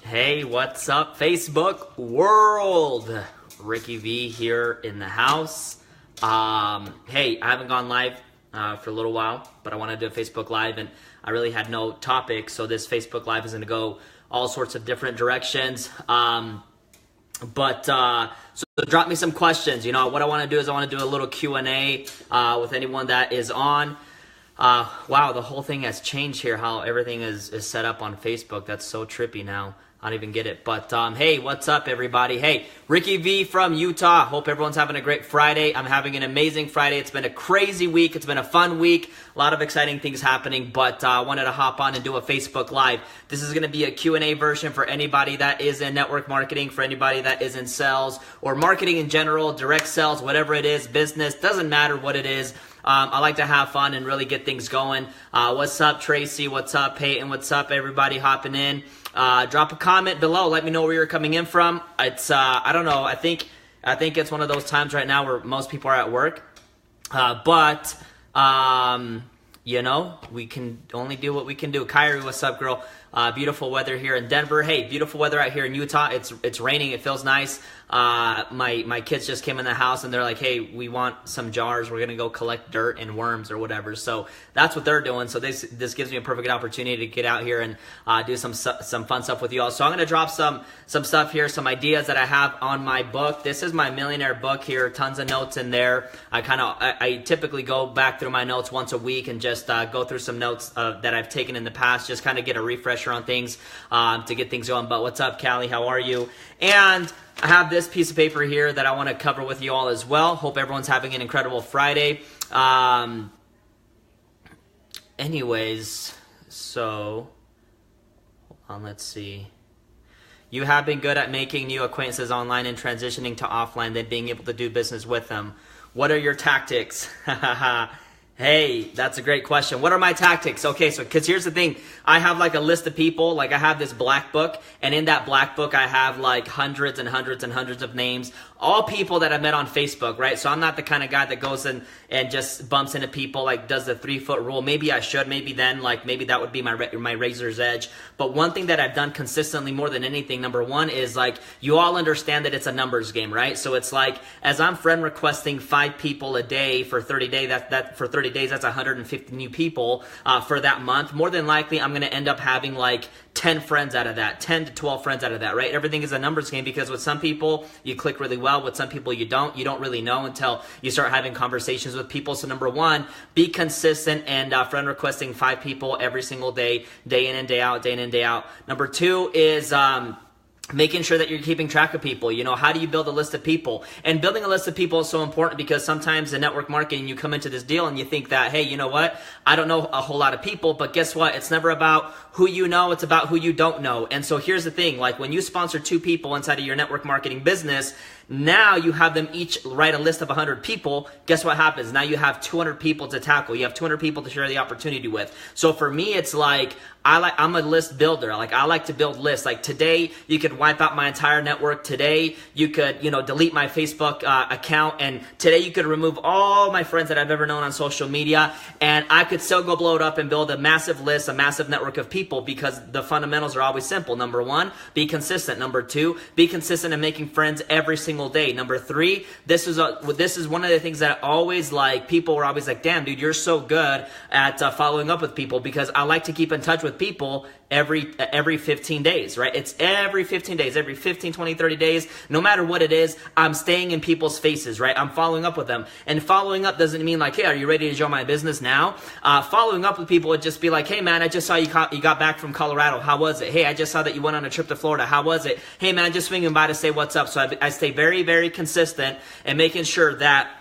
Hey, what's up, Facebook world? Ricky V here in the house. Hey, I haven't gone live for a little while, but I want to do a Facebook Live, and I really had no topic, so this Facebook Live is going to go all sorts of different directions. So drop me some questions. You know, what I want to do is I want to do a little Q&A with anyone that is on. Wow, the whole thing has changed here, how everything is set up on Facebook. That's so trippy now. I don't even get it. But hey, what's up, everybody? Hey, Ricky V from Utah. Hope everyone's having a great Friday. I'm having an amazing Friday. It's been a crazy week. It's been a fun week. A lot of exciting things happening, but I wanted to hop on and do a Facebook Live. This is going to be a Q&A version for anybody that is in network marketing, for anybody that is in sales or marketing in general, direct sales, whatever it is, business, doesn't matter what it is. I like to have fun and really get things going. What's up, Tracy? What's up, Peyton? What's up, everybody hopping in? Drop a comment below. Let me know where you're coming in from. It's I don't know. I think it's one of those times right now where most people are at work. You know, we can only do what we can do. Kyrie, what's up, girl? Beautiful weather here in Denver. Hey, beautiful weather out here in Utah. It's raining. It feels nice. My kids just came in the house and they're like, hey, we want some jars. We're gonna go collect dirt and worms or whatever. So that's what they're doing. So this gives me a perfect opportunity to get out here and do some fun stuff with you all. So I'm gonna drop some stuff here, some ideas that I have on my book. This is my millionaire book here. Tons of notes in there. I typically go back through my notes once a week and just go through some notes that I've taken in the past. Just kind of get a refresher on things to get things going. But what's up, Callie? How are you? And I have this piece of paper here that I want to cover with you all as well. Hope everyone's having an incredible Friday. Anyways, so hold on, let's see. You have been good at making new acquaintances online and transitioning to offline, then being able to do business with them. What are your tactics? Hey, that's a great question. What are my tactics? Okay, so because here's the thing. I have like a list of people. Like I have this black book, and in that black book I have like hundreds and hundreds and hundreds of names. All people that I met on Facebook, right? So I'm not the kind of guy that goes in and just bumps into people, like does the 3-foot rule. Maybe I should. Maybe then, like maybe that would be my razor's edge. But one thing that I've done consistently more than anything, number one, is like you all understand that it's a numbers game, right? So it's like as I'm friend requesting 5 people a day for 30 days, for 30 days, that's 150 new people for that month. More than likely, I'm going to end up having like 10 friends out of that, 10 to 12 friends out of that, right? Everything is a numbers game because with some people, you click really well. With some people, you don't. You don't really know until you start having conversations with people. So number one, be consistent and friend requesting 5 people every single day, day in and day out, day in and day out. Number two is making sure that you're keeping track of people. You know, how do you build a list of people? And building a list of people is so important because sometimes in network marketing, you come into this deal and you think that, hey, you know what? I don't know a whole lot of people, but guess what? It's never about who you know. It's about who you don't know. And so here's the thing. Like when you sponsor 2 people inside of your network marketing business, now you have them each write a list of 100 people. Guess what happens? Now you have 200 people to tackle. You have 200 people to share the opportunity with. So for me, it's like, I'm a list builder. Like I like to build lists. Like today, you could wipe out my entire network. Today, you could, delete my Facebook account. And today you could remove all my friends that I've ever known on social media. And I could still go blow it up and build a massive list, a massive network of people because the fundamentals are always simple. Number one, be consistent. Number two, be consistent in making friends every single day. Number three, this is one of the things that I always like. People were always like, damn, dude, you're so good at following up with people because I like to keep in touch with people every 15 days, right? It's every 15 days, every 15, 20, 30 days, no matter what it is, I'm staying in people's faces, right? I'm following up with them. And following up doesn't mean like, hey, are you ready to join my business now? Following up with people would just be like, hey man, I just saw you got back from Colorado. How was it? Hey, I just saw that you went on a trip to Florida. How was it? Hey man, just swinging by to say what's up. So I stay very, very consistent and making sure that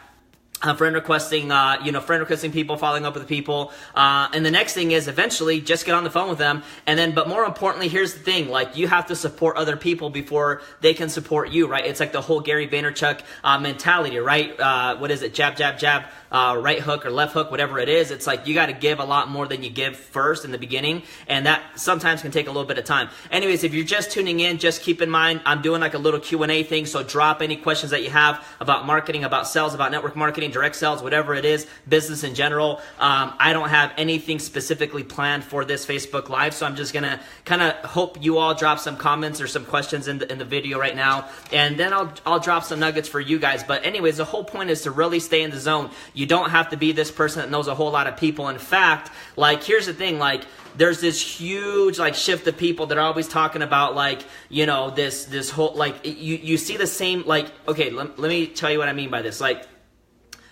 friend requesting people, following up with people. And the next thing is eventually just get on the phone with them. And then, but more importantly, here's the thing, like you have to support other people before they can support you, right? It's like the whole Gary Vaynerchuk mentality, right? What is it? Jab, jab, jab, right hook or left hook, whatever it is. It's like you got to give a lot more than you give first in the beginning. And that sometimes can take a little bit of time. Anyways, if you're just tuning in, just keep in mind, I'm doing like a little Q&A thing. So drop any questions that you have about marketing, about sales, about network marketing, marketing, direct sales, whatever it is, business in general. I don't have anything specifically planned for this Facebook Live, so I'm just going to kind of hope you all drop some comments or some questions in the video right now, and then I'll drop some nuggets for you guys. But anyways, the whole point is to really stay in the zone. You don't have to be this person that knows a whole lot of people. In fact, like, here's the thing, like, there's this huge like shift of people that are always talking about, like, you know, this whole, like, you see the same, like, okay, let me tell you what I mean by this. Like,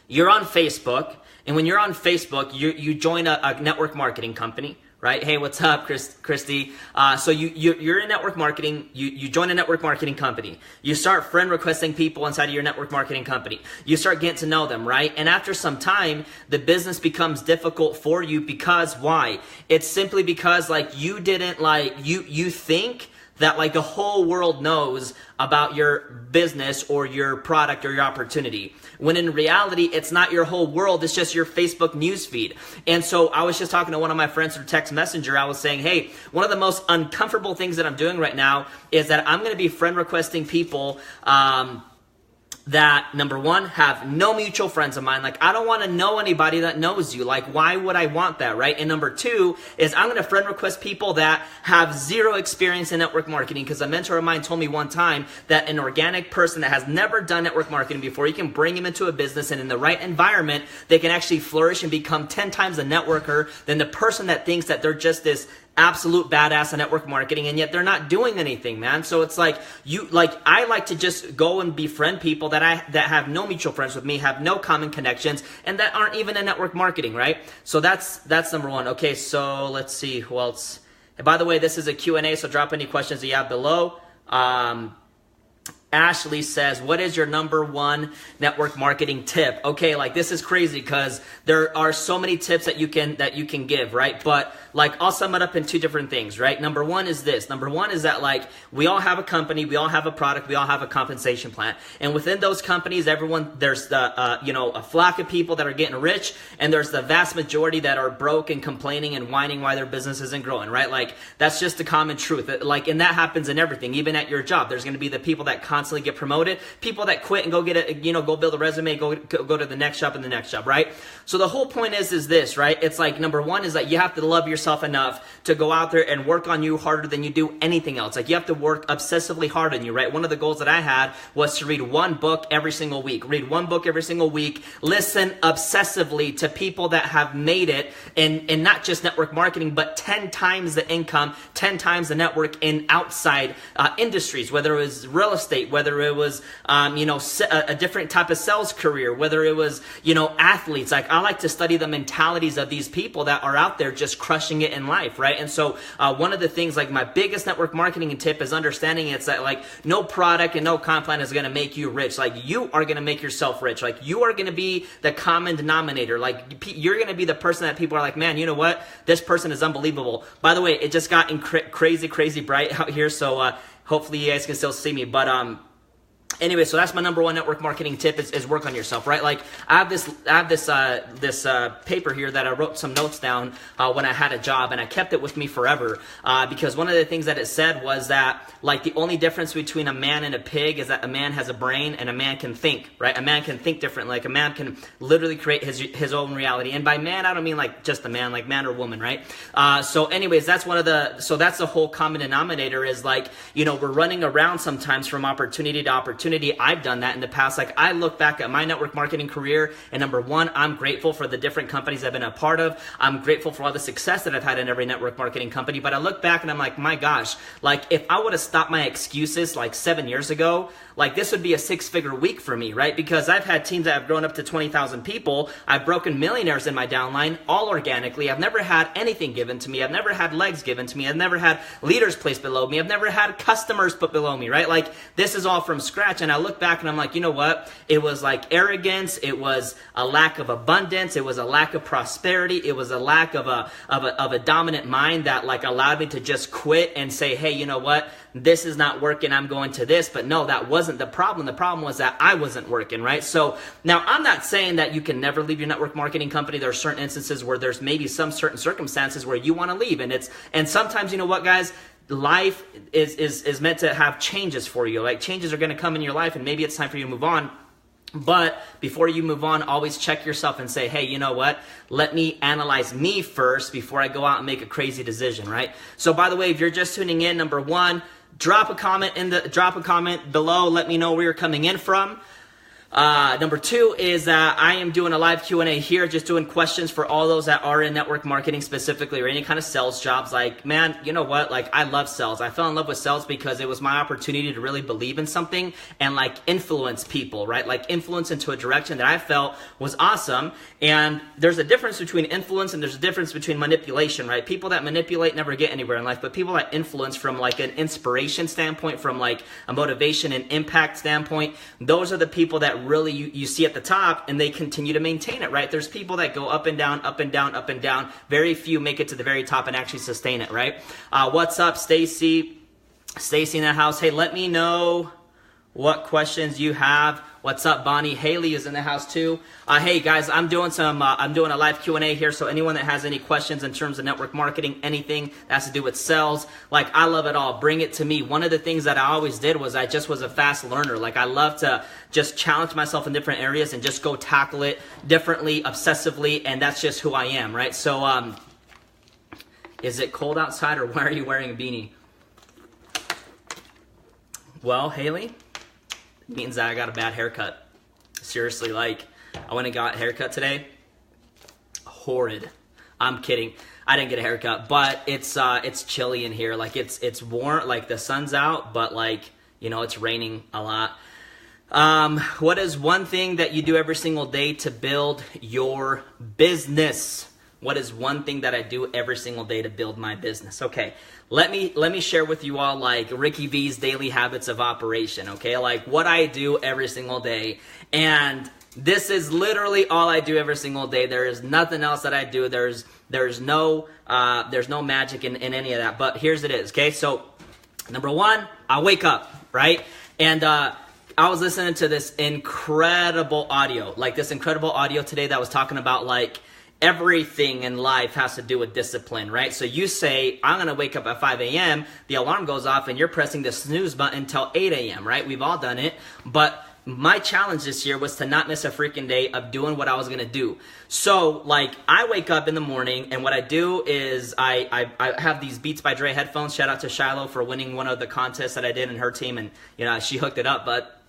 you're on Facebook, and when you're on Facebook, you join a network marketing company, right? Hey, what's up, Christy? So you're in network marketing. You join a network marketing company. You start friend requesting people inside of your network marketing company. You start getting to know them, right? And after some time, the business becomes difficult for you because why? It's simply because, like, you didn't, like, you think that, like, the whole world knows about your business or your product or your opportunity, when in reality, it's not your whole world. It's just your Facebook newsfeed. And so I was just talking to one of my friends through text messenger. I was saying, hey, one of the most uncomfortable things that I'm doing right now is that I'm going to be friend requesting people that, number one, have no mutual friends of mine. Like, I don't want to know anybody that knows you. Like, why would I want that, right? And number two is I'm going to friend request people that have zero experience in network marketing, because a mentor of mine told me one time that an organic person that has never done network marketing before, you can bring them into a business, and in the right environment, they can actually flourish and become 10 times a networker than the person that thinks that they're just this absolute badass in network marketing, and yet they're not doing anything, man. So it's like, I like to just go and befriend people that have no mutual friends with me, have no common connections, and that aren't even in network marketing, right? So that's number one. Okay, so let's see who else. And by the way, this is a Q&A, so drop any questions that you have below. Ashley says, what is your number one network marketing tip? Okay, like, this is crazy because there are so many tips that you can give, right? But, like, I'll sum it up in two different things, right? Number one is this. Number one is that, like, we all have a company, we all have a product, we all have a compensation plan. And within those companies, there's the, a flock of people that are getting rich, and there's the vast majority that are broke and complaining and whining why their business isn't growing, right? Like, that's just the common truth. Like, and that happens in everything, even at your job. There's going to be the people that constantly get promoted, people that quit and go go build a resume, go to the next job and the next job, right? So the whole point is this, right? It's like, number one is that you have to love yourself enough to go out there and work on you harder than you do anything else. Like, you have to work obsessively hard on you, right? One of the goals that I had was to read one book every single week. Read one book every single week. Listen obsessively to people that have made it, and not just network marketing, but 10 times the income, 10 times the network in outside industries, whether it was real estate, whether it was, a different type of sales career, whether it was, athletes. Like, I like to study the mentalities of these people that are out there just crushing it in life, right? And so one of the things, like, my biggest network marketing tip is understanding it's that, like, no product and no comp plan is going to make you rich. Like, you are going to make yourself rich. Like, you are going to be the common denominator. Like, you're going to be the person that people are like, man, you know what? This person is unbelievable. By the way, it just got crazy bright out here, so hopefully you guys can still see me. But anyway, so that's my number one network marketing tip is work on yourself, right? Like, I have this paper here that I wrote some notes down when I had a job, and I kept it with me forever because one of the things that it said was that, like, the only difference between a man and a pig is that a man has a brain and a man can think, right? A man can think differently. Like, a man can literally create his own reality. And by man, I don't mean like just a man, like man or woman, right? So anyways, that's that's the whole common denominator is, like, we're running around sometimes from opportunity to opportunity. I've done that in the past. Like, I look back at my network marketing career, and number one, I'm grateful for the different companies I've been a part of. I'm grateful for all the success that I've had in every network marketing company. But I look back and I'm like, my gosh, like, if I would have stopped my excuses like 7 years ago, like, this would be a 6-figure week for me, right? Because I've had teams that have grown up to 20,000 people. I've broken millionaires in my downline, all organically. I've never had anything given to me. I've never had legs given to me. I've never had leaders placed below me. I've never had customers put below me, right? Like, this is all from scratch. And I look back and I'm like, you know what? It was like arrogance. It was a lack of abundance. It was a lack of prosperity. It was a lack of a dominant mind that, like, allowed me to just quit and say, hey, you know what? This is not working. I'm going to this. But no, that wasn't the problem. The problem was that I wasn't working, right? So now, I'm not saying that you can never leave your network marketing company. There are certain instances where there's maybe some certain circumstances where you want to leave. And sometimes, you know what, guys? Life is meant to have changes for you. Like, changes are going to come in your life, and maybe it's time for you to move on. But before you move on, always check yourself and say, hey, you know what? Let me analyze me first before I go out and make a crazy decision, right? So by the way, if you're just tuning in, number one, drop a comment below. Let me know where you're coming in from. Number two is that I am doing a live Q&A here, just doing questions for all those that are in network marketing specifically, or any kind of sales jobs. Like, man, you know what? Like, I love sales. I fell in love with sales because it was my opportunity to really believe in something and like influence people, right? Like influence into a direction that I felt was awesome. And there's a difference between influence and there's a difference between manipulation, right? People that manipulate never get anywhere in life, but people that influence from like an inspiration standpoint, from like a motivation and impact standpoint, those are the people that really you see at the top, and they continue to maintain it, right? There's people that go up and down, up and down, up and down. Very few make it to the very top and actually sustain it, right? What's up, Stacy? Stacy in the house. Hey, let me know what questions you have. What's up, Bonnie? Haley is in the house too. Hey guys, I'm doing a live Q&A here, so anyone that has any questions in terms of network marketing, anything that has to do with sales, like I love it all. Bring it to me. One of the things that I always did was I just was a fast learner. Like I love to just challenge myself in different areas and just go tackle it differently, obsessively, and that's just who I am, right? So, is it cold outside, or why are you wearing a beanie? Well, Haley, means that I got a bad haircut. Seriously, like, I went and got a haircut today. Horrid. I'm kidding. I didn't get a haircut, but it's chilly in here. Like, it's warm, like the sun's out, but like, you know, it's raining a lot. What is one thing that you do every single day to build your business? What is one thing that I do every single day to build my business? Okay, let me share with you all like Ricky V's daily habits of operation, okay? Like what I do every single day. And this is literally all I do every single day. There is nothing else that I do. There's no magic in any of that. But here's it is, okay? So number one, I wake up, right? And I was listening to this incredible audio today that was talking about like everything in life has to do with discipline, right? So you say, I'm going to wake up at 5 a.m., the alarm goes off, and you're pressing the snooze button until 8 a.m., right? We've all done it. But my challenge this year was to not miss a freaking day of doing what I was going to do. So, like, I wake up in the morning, and what I do is I have these Beats by Dre headphones. Shout out to Shiloh for winning one of the contests that I did in her team, and, you know, she hooked it up. But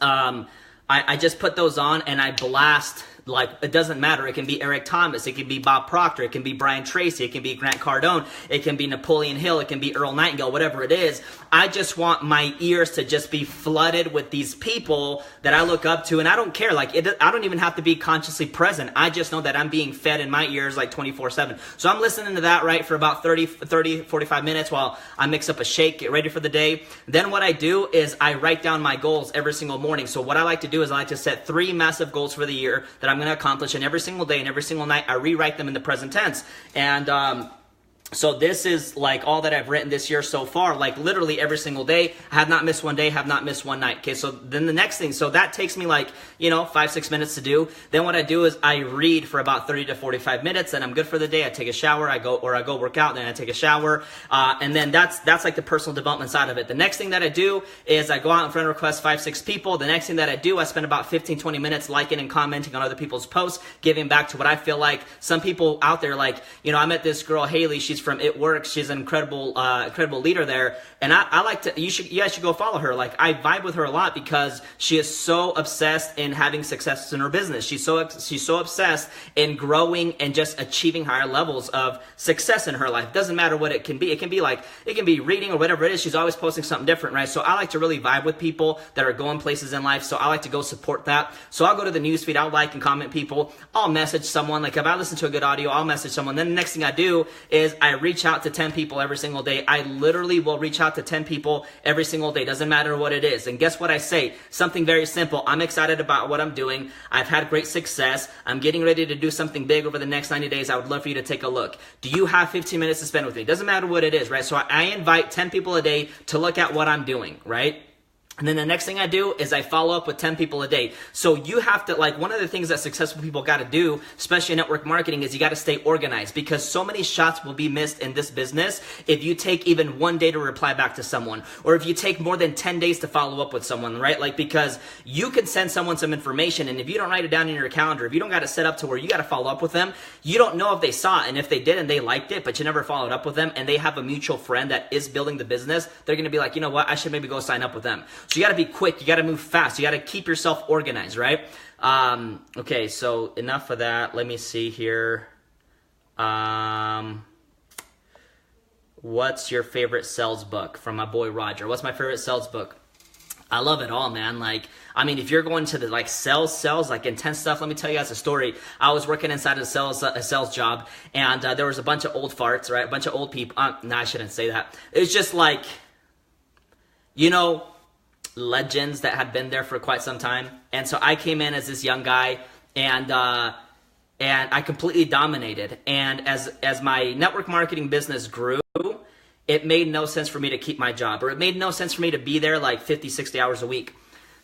I just put those on, and I blast. Like, it doesn't matter. It can be Eric Thomas. It can be Bob Proctor. It can be Brian Tracy. It can be Grant Cardone. It can be Napoleon Hill. It can be Earl Nightingale, whatever it is. I just want my ears to just be flooded with these people that I look up to. And I don't care. Like, I don't even have to be consciously present. I just know that I'm being fed in my ears like 24/7. So I'm listening to that, right, for about 45 minutes while I mix up a shake, get ready for the day. Then what I do is I write down my goals every single morning. So what I like to do is I like to set 3 massive goals for the year that I'm going to accomplish, and every single day and every single night I rewrite them in the present tense. And so this is like all that I've written this year so far, like literally every single day. I have not missed one day, have not missed one night. Okay, so then the next thing, so that takes me like, 5-6 minutes to do. Then what I do is I read for about 30 to 45 minutes, and I'm good for the day. I take a shower, I go work out, then I take a shower, and then that's like the personal development side of it. The next thing that I do is I go out and friend request 5-6 people. The next thing that I do, I spend about 15-20 minutes liking and commenting on other people's posts, giving back to what I feel like. Some people out there, like, I met this girl, Haley, she's from It Works. She's an incredible leader there. And I like to, you guys should go follow her. Like, I vibe with her a lot because she is so obsessed in having success in her business. She's so obsessed in growing and just achieving higher levels of success in her life. Doesn't matter what it can be. It can be reading or whatever it is. She's always posting something different, right? So I like to really vibe with people that are going places in life. So I like to go support that. So I'll go to the newsfeed. I'll like and comment people. I'll message someone. Like, if I listen to a good audio, I'll message someone. Then the next thing I do is I reach out to 10 people every single day. I literally will reach out to 10 people every single day. Doesn't matter what it is. And guess what I say? Something very simple. I'm excited about what I'm doing. I've had great success. I'm getting ready to do something big over the next 90 days. I would love for you to take a look. Do you have 15 minutes to spend with me? Doesn't matter what it is, right? So I invite 10 people a day to look at what I'm doing, right? And then the next thing I do is I follow up with 10 people a day. So you have to, like, one of the things that successful people got to do, especially in network marketing, is you got to stay organized, because so many shots will be missed in this business if you take even one day to reply back to someone, or if you take more than 10 days to follow up with someone, right? Like, because you can send someone some information, and if you don't write it down in your calendar, if you don't got it set up to where you got to follow up with them, you don't know if they saw it. And if they did and they liked it, but you never followed up with them, and they have a mutual friend that is building the business, they're going to be like, you know what, I should maybe go sign up with them. So you got to be quick. You got to move fast. You got to keep yourself organized, right? Okay, so enough of that. Let me see here. What's your favorite sales book? From my boy Roger. What's my favorite sales book? I love it all, man. Like, I mean, if you're going to the like sales, like intense stuff, let me tell you guys a story. I was working inside a sales job, and there was a bunch of old farts, right? A bunch of old people. No, I shouldn't say that. It's just like, you know, legends that had been there for quite some time. And so I came in as this young guy, and I completely dominated. And as my network marketing business grew, it made no sense for me to keep my job, or it made no sense for me to be there like 50, 60 hours a week.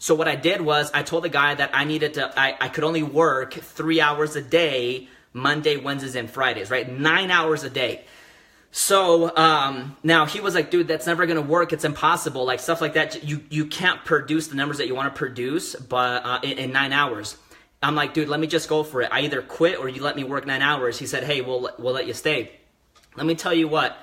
So what I did was I told the guy that I could only work 3 hours a day, Monday, Wednesdays, and Fridays, right? 9 hours a day. So now he was like, dude, that's never going to work. It's impossible. Like stuff like that. You can't produce the numbers that you want to produce but in 9 hours. I'm like, dude, let me just go for it. I either quit or you let me work 9 hours. He said, hey, we'll let you stay. Let me tell you what.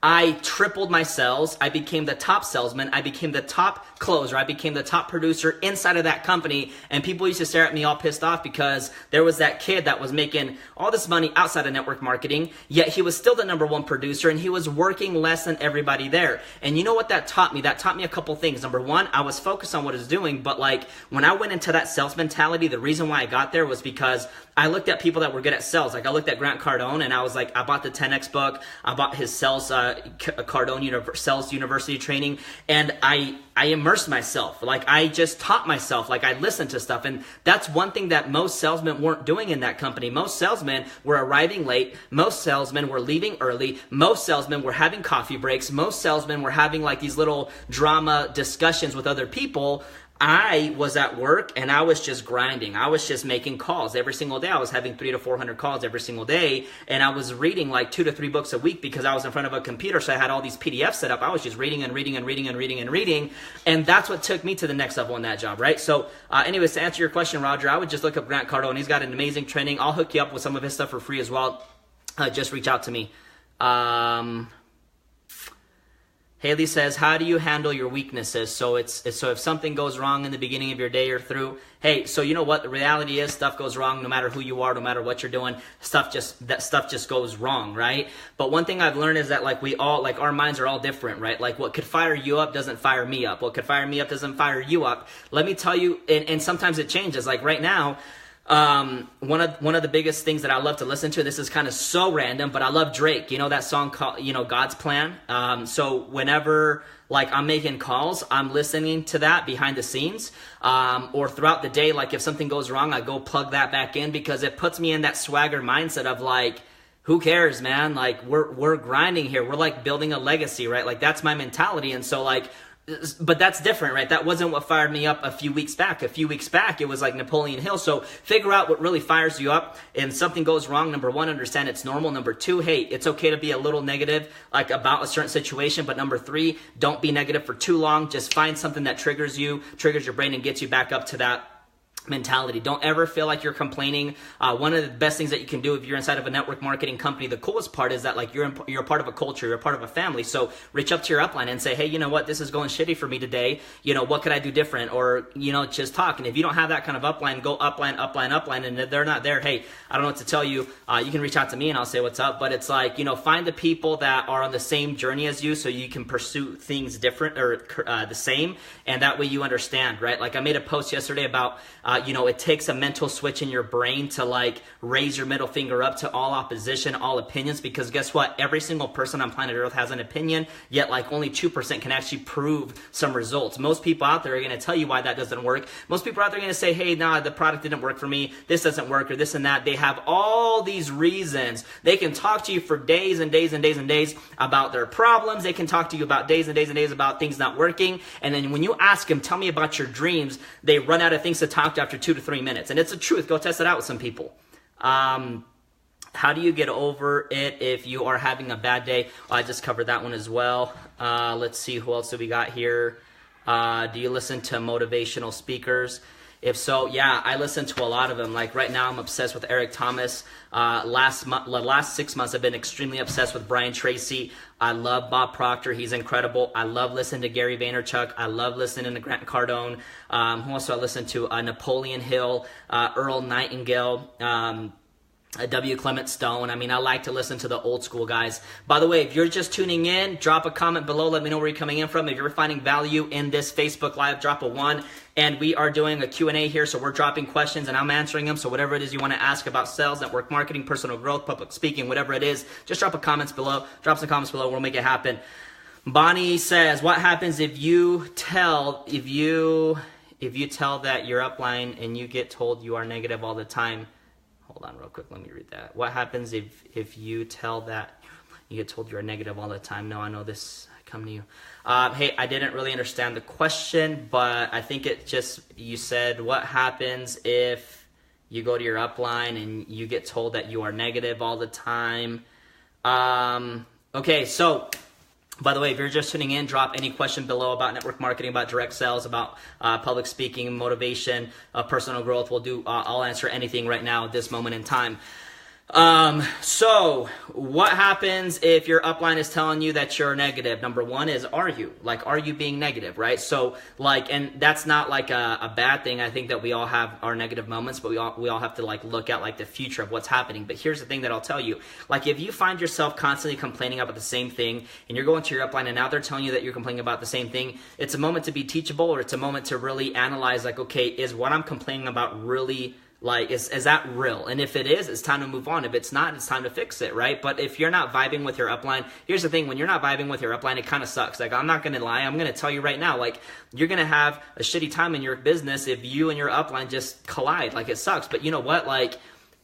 I tripled my sales. I became the top salesman. I became the top closer. I became the top producer inside of that company. And people used to stare at me all pissed off because there was that kid that was making all this money outside of network marketing, yet he was still the number one producer, and he was working less than everybody there. And you know what that taught me? That taught me a couple things. Number one, I was focused on what I was doing, but like when I went into that sales mentality, the reason why I got there was because I looked at people that were good at sales. Like I looked at Grant Cardone, and I was like, I bought the 10X book. I bought his sales Cardone Sales University training, and I immersed myself. Like I just taught myself. Like I listened to stuff, and that's one thing that most salesmen weren't doing in that company. Most salesmen were arriving late. Most salesmen were leaving early. Most salesmen were having coffee breaks. Most salesmen were having like these little drama discussions with other people. I was at work and I was just grinding. I was just making calls every single day. I was having 300 to 400 calls every single day, and I was reading like 2 to 3 books a week because I was in front of a computer. So I had all these PDFs set up. I was just reading and reading and reading and reading and reading, and that's what took me to the next level in that job, right? So, anyways, to answer your question, Roger, I would just look up Grant Cardone. He's got an amazing training. I'll hook you up with some of his stuff for free as well. Just reach out to me. Haley says, how do you handle your weaknesses? So if something goes wrong in the beginning of your day or through, hey, so you know what the reality is, stuff goes wrong no matter who you are, no matter what you're doing, stuff just goes wrong, right? But one thing I've learned is that like we all, like our minds are all different, right? Like what could fire you up doesn't fire me up. What could fire me up doesn't fire you up. Let me tell you, and sometimes it changes. Like right now, one of the biggest things that I love to listen to, this is kind of so random, but I love Drake. You know that song called, God's Plan? So whenever like I'm making calls, I'm listening to that behind the scenes, or throughout the day. Like if something goes wrong, I go plug that back in because it puts me in that swagger mindset of like, who cares, man? Like we're grinding here. We're like building a legacy, right? Like that's my mentality. And so like, but that's different, right? That wasn't what fired me up a few weeks back. A few weeks back, it was like Napoleon Hill. So figure out what really fires you up. And something goes wrong, number one, understand it's normal. Number two, hey, it's okay to be a little negative like about a certain situation. But number three, don't be negative for too long. Just find something that triggers your brain and gets you back up to that mentality. Don't ever feel like you're complaining. One of the best things that you can do if you're inside of a network marketing company, the coolest part is that like you're a part of a culture, you're a part of a family. So reach up to your upline and say, hey, you know what, this is going shitty for me today. What could I do different? Or, just talk. And if you don't have that kind of upline, go upline. And if they're not there, hey, I don't know what to tell you. You can reach out to me and I'll say what's up. But it's like, find the people that are on the same journey as you so you can pursue things different or the same. And that way you understand, right? Like I made a post yesterday about it takes a mental switch in your brain to like raise your middle finger up to all opposition, all opinions, because guess what? Every single person on planet Earth has an opinion, yet like only 2% can actually prove some results. Most people out there are going to tell you why that doesn't work. Most people out there are going to say, hey, nah, the product didn't work for me. This doesn't work, or this and that. They have all these reasons. They can talk to you for days and days and days and days about their problems. They can talk to you about days and days and days about things not working. And then when you ask them, tell me about your dreams, they run out of things to talk to after 2 to 3 minutes. And it's the truth. Go test it out with some people. How do you get over it if you are having a bad day? I just covered that one as well. Let's see, who else do we got here? Do you listen to motivational speakers? If so, yeah, I listen to a lot of them. Like right now, I'm obsessed with Eric Thomas. Last 6 months, I've been extremely obsessed with Brian Tracy. I love Bob Proctor. He's incredible. I love listening to Gary Vaynerchuk. I love listening to Grant Cardone. Who else do I listen to? Napoleon Hill, Earl Nightingale, W. Clement Stone. I mean, I like to listen to the old school guys. By the way, if you're just tuning in, drop a comment below. Let me know where you're coming in from. If you're finding value in this Facebook Live, drop a 1. And we are doing a Q&A here, so we're dropping questions and I'm answering them. So whatever it is you want to ask about sales, network marketing, personal growth, public speaking, whatever it is, just drop a comments below. Drop some comments below. We'll make it happen. Bonnie says, what happens if you tell that you're upline and you get told you are negative all the time? Hold on real quick, let me read that. What happens if you tell that you get told you're negative all the time? No, I know this, I come to you. Hey, I didn't really understand the question, but I think it just, you said, what happens if you go to your upline and you get told that you are negative all the time? Okay, so by the way, if you're just tuning in, drop any question below about network marketing, about direct sales, about public speaking, motivation, personal growth. I'll answer anything right now at this moment in time. So what happens if your upline is telling you that you're negative? Number one is, are you being negative, right? So and that's not like a bad thing. I think that we all have our negative moments, but we all have to look at the future of what's happening. But here's the thing that I'll tell you, if you find yourself constantly complaining about the same thing and you're going to your upline and now they're telling you that you're complaining about the same thing, it's a moment to be teachable, or it's a moment to really analyze okay, is what I'm complaining about really is that real? And if it is, it's time to move on. If it's not, it's time to fix it, right? But if you're not vibing with your upline, here's the thing, when you're not vibing with your upline, it kind of sucks. I'm not going to lie. I'm going to tell you right now, you're going to have a shitty time in your business if you and your upline just collide. It sucks. But you know what?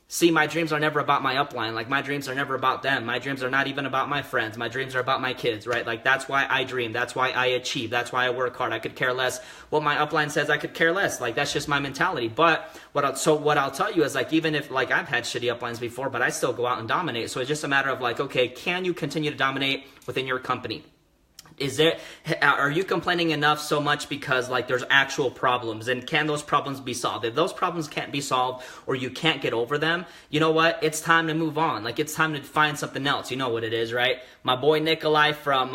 See, my dreams are never about my upline. My dreams are never about them. My dreams are not even about my friends. My dreams are about my kids, right? That's why I dream. That's why I achieve. That's why I work hard. I could care less what my upline says. I could care less. That's just my mentality. But what I'll tell you is even if I've had shitty uplines before, but I still go out and dominate. So it's just a matter of okay, can you continue to dominate within your company? Are you complaining enough so much because there's actual problems, and can those problems be solved? If those problems can't be solved or you can't get over them, you know what? It's time to move on. It's time to find something else. You know what it is, right? My boy Nikolai from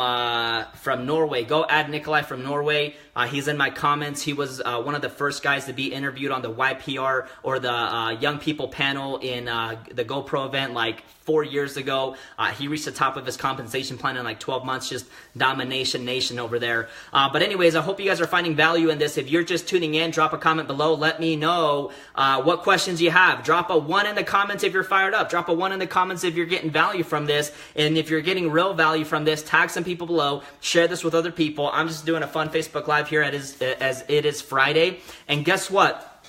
Norway. Go add Nikolai from Norway. He's in my comments. He was one of the first guys to be interviewed on the YPR or the Young People panel in the GoPro event 4 years ago. He reached the top of his compensation plan in 12 months, just domination nation over there. But anyways, I hope you guys are finding value in this. If you're just tuning in, drop a comment below. Let me know what questions you have. Drop a 1 in the comments if you're fired up. Drop a 1 in the comments if you're getting value from this. And if you're getting real value from this, tag some people below. Share this with other people. I'm just doing a fun Facebook Live here as it is Friday. And guess what?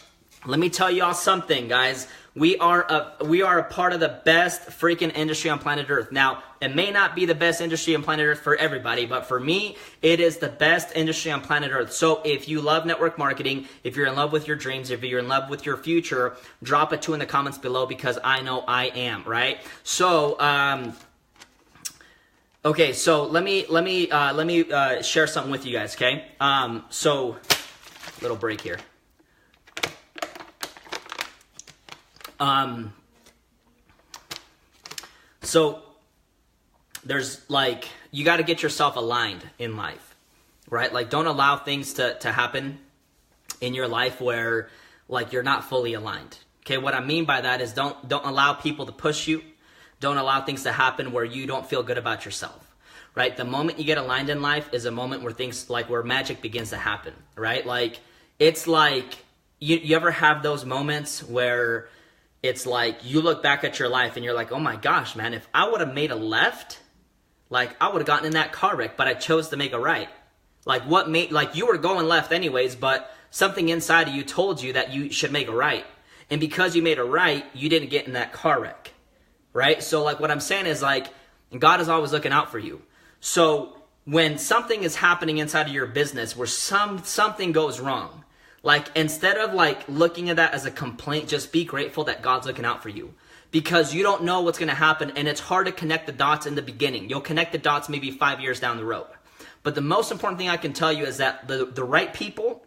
Let me tell y'all something, guys. We are a part of the best freaking industry on planet Earth. Now, it may not be the best industry on planet Earth for everybody, but for me, it is the best industry on planet Earth. So if you love network marketing, if you're in love with your dreams, if you're in love with your future, drop a 2 in the comments below, because I know I am, right? So, okay, so let me share something with you guys, okay? So, little break here. So there's you got to get yourself aligned in life, right? Don't allow things to happen in your life where you're not fully aligned. Okay. What I mean by that is don't allow people to push you. Don't allow things to happen where you don't feel good about yourself, right? The moment you get aligned in life is a moment where things where magic begins to happen, right? It's you ever have those moments where it's like you look back at your life and you're like, oh my gosh, man, if I would have made a left, like I would have gotten in that car wreck, but I chose to make a right. Like you were going left anyways, but something inside of you told you that you should make a right. And because you made a right, you didn't get in that car wreck, right? So like what I'm saying is like, God is always looking out for you. So when something is happening inside of your business where something goes wrong, like instead of like looking at that as a complaint, just be grateful that God's looking out for you, because you don't know what's going to happen, and it's hard to connect the dots in the beginning. You'll connect the dots maybe 5 years down the road. But the most important thing I can tell you is that the right people,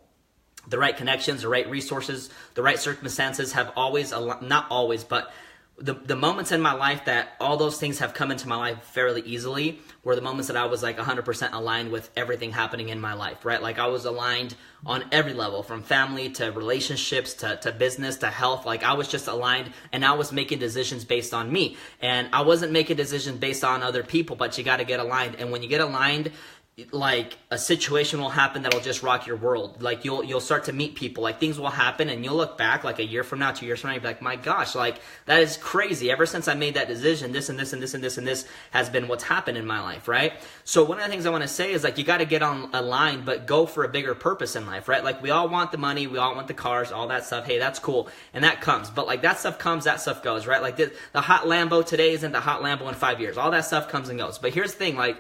the right connections, the right resources, the right circumstances have always, not always, but the moments in my life that all those things have come into my life fairly easily were the moments that I was like 100% aligned with everything happening in my life, right? Like I was aligned on every level, from family to relationships to business to health. Like I was just aligned, and I was making decisions based on me. And I wasn't making decisions based on other people, but you got to get aligned. And when you get aligned, like a situation will happen that'll just rock your world. Like you'll start to meet people, like things will happen, and you'll look back like a year from now, 2 years from now, you'll be like, my gosh, like that is crazy. Ever since I made that decision, this and this and this and this and this has been what's happened in my life, right? So one of the things I want to say is like, you got to get on a line, but go for a bigger purpose in life, right? Like we all want the money, we all want the cars, all that stuff. Hey, that's cool. And that comes, but like that stuff comes, that stuff goes, right? Like the hot Lambo today isn't the hot Lambo in 5 years. All that stuff comes and goes. But here's the thing, like,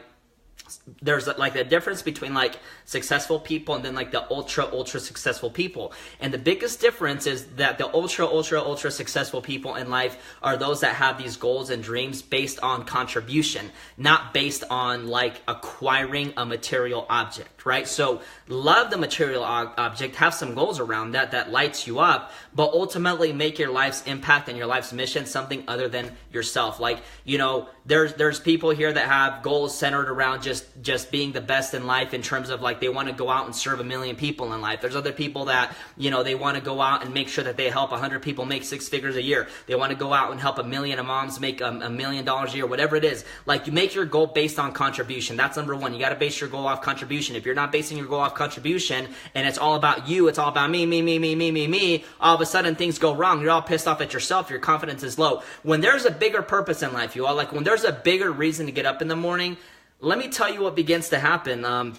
there's like the difference between like successful people and then like the ultra successful people. And the biggest difference is that the ultra successful people in life are those that have these goals and dreams based on contribution, not based on like acquiring a material object, right? So love the material object, have some goals around that lights you up, but ultimately make your life's impact and your life's mission something other than yourself. Like, you know, there's people here that have goals centered around just being the best in life in terms of like they want to go out and serve 1 million people in life. There's other people that, you know, they want to go out and make sure that they help 100 people make 6 figures a year. They want to go out and help 1 million moms make $1 million a year, whatever it is. Like you make your goal based on contribution. That's number one. You got to base your goal off contribution. If you're not basing your goal off contribution and it's all about you, it's all about me, all of a sudden things go wrong. You're all pissed off at yourself. Your confidence is low. When there's a bigger purpose in life, you all, like when there's a bigger reason to get up in the morning, let me tell you what begins to happen.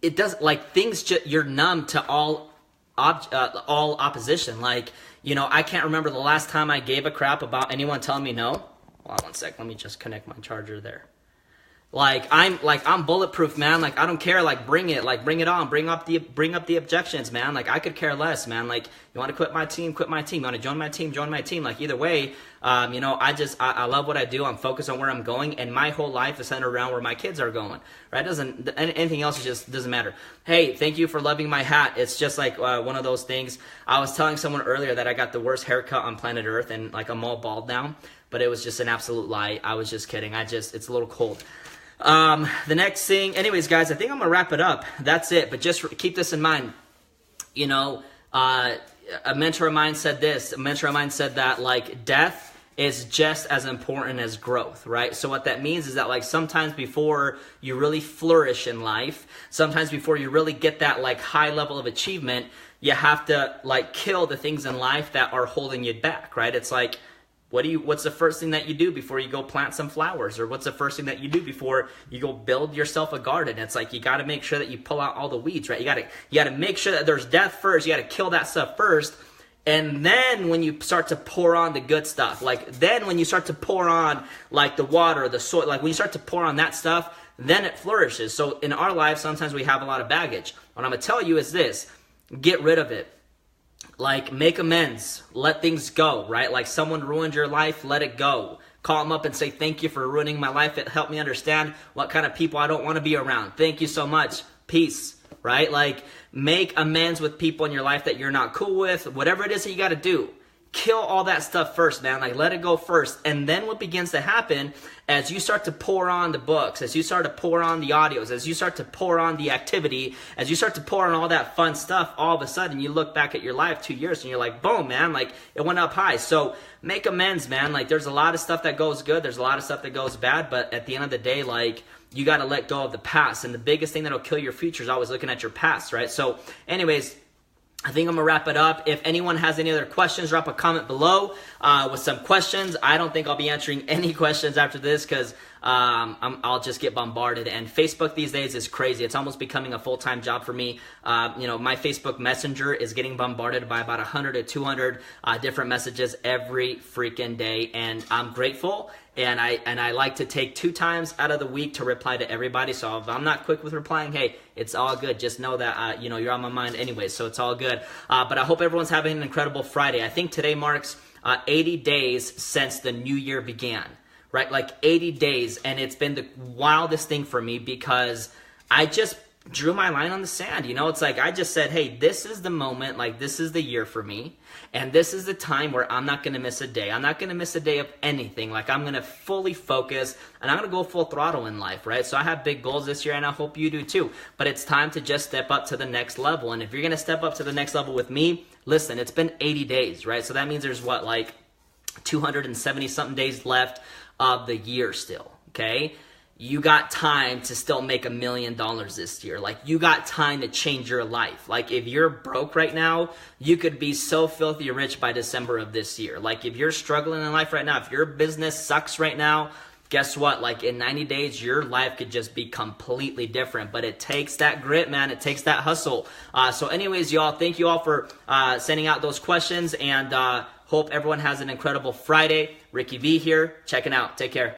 It does, like things, you're numb to all opposition. Like, you know, I can't remember the last time I gave a crap about anyone telling me no. Hold on one sec. Let me just connect my charger there. Like I'm bulletproof, man. Like I don't care. Like bring it on. Bring up the objections, man. Like I could care less, man. Like you want to quit my team, quit my team. You want to join my team, join my team. Like either way, you know, I love what I do. I'm focused on where I'm going, and my whole life is centered around where my kids are going. Right? Anything else just doesn't matter. Hey, thank you for loving my hat. It's just like one of those things. I was telling someone earlier that I got the worst haircut on planet Earth, and like I'm all bald now, but it was just an absolute lie. I was just kidding. It's a little cold. The next thing, anyways, guys, I think I'm gonna wrap it up. That's it. But just keep this in mind. You know, a mentor of mine said this. A mentor of mine said that like death is just as important as growth, right? So what that means is that like sometimes before you really flourish in life, sometimes before you really get that like high level of achievement, you have to like kill the things in life that are holding you back, right? It's like, what's the first thing that you do before you go plant some flowers? Or what's the first thing that you do before you go build yourself a garden? It's like you got to make sure that you pull out all the weeds, right? You got to make sure that there's death first. You got to kill that stuff first. And then when you start to pour on the good stuff, like then when you start to pour on like the water, the soil, like when you start to pour on that stuff, then it flourishes. So in our lives, sometimes we have a lot of baggage. What I'm going to tell you is this: get rid of it. Like, make amends, let things go, right? Like someone ruined your life, let it go. Call them up and say, thank you for ruining my life. It helped me understand what kind of people I don't want to be around. Thank you so much. Peace, right? Like, make amends with people in your life that you're not cool with. Whatever it is that you got to do, kill all that stuff first, man. Like, let it go first. And then what begins to happen as you start to pour on the books, as you start to pour on the audios, as you start to pour on the activity, as you start to pour on all that fun stuff, all of a sudden you look back at your life 2 years and you're like, boom, man, like it went up high. So make amends, man. Like there's a lot of stuff that goes good. There's a lot of stuff that goes bad. But at the end of the day, like you got to let go of the past. And the biggest thing that'll kill your future is always looking at your past, right? So anyways, I think I'm going to wrap it up. If anyone has any other questions, drop a comment below with some questions. I don't think I'll be answering any questions after this because I'll just get bombarded. And Facebook these days is crazy. It's almost becoming a full-time job for me. My Facebook Messenger is getting bombarded by about 100 to 200 different messages every freaking day. And I'm grateful. And I like to take 2 times out of the week to reply to everybody. So if I'm not quick with replying, hey, it's all good. Just know that you're on my mind anyway, so it's all good. But I hope everyone's having an incredible Friday. I think today marks 80 days since the new year began, right? Like 80 days, and it's been the wildest thing for me because I just drew my line on the sand. It's like I just said, hey, this is the moment, like this is the year for me, and this is the time where I'm not going to miss a day. I'm not going to miss a day of anything. Like I'm going to fully focus, and I'm going to go full throttle in life, right? So I have big goals this year, and I hope you do too. But it's time to just step up to the next level. And if you're going to step up to the next level with me, listen, it's been 80 days, right? So that means there's 270 something days left of the year still, okay? You got time to still make $1 million this year. Like you got time to change your life. Like if you're broke right now, you could be so filthy rich by December of this year. Like if you're struggling in life right now, if your business sucks right now, guess what? Like in 90 days, your life could just be completely different. But it takes that grit, man. It takes that hustle. So anyways, y'all, thank you all for sending out those questions, and hope everyone has an incredible Friday. Ricky V here, checking out. Take care.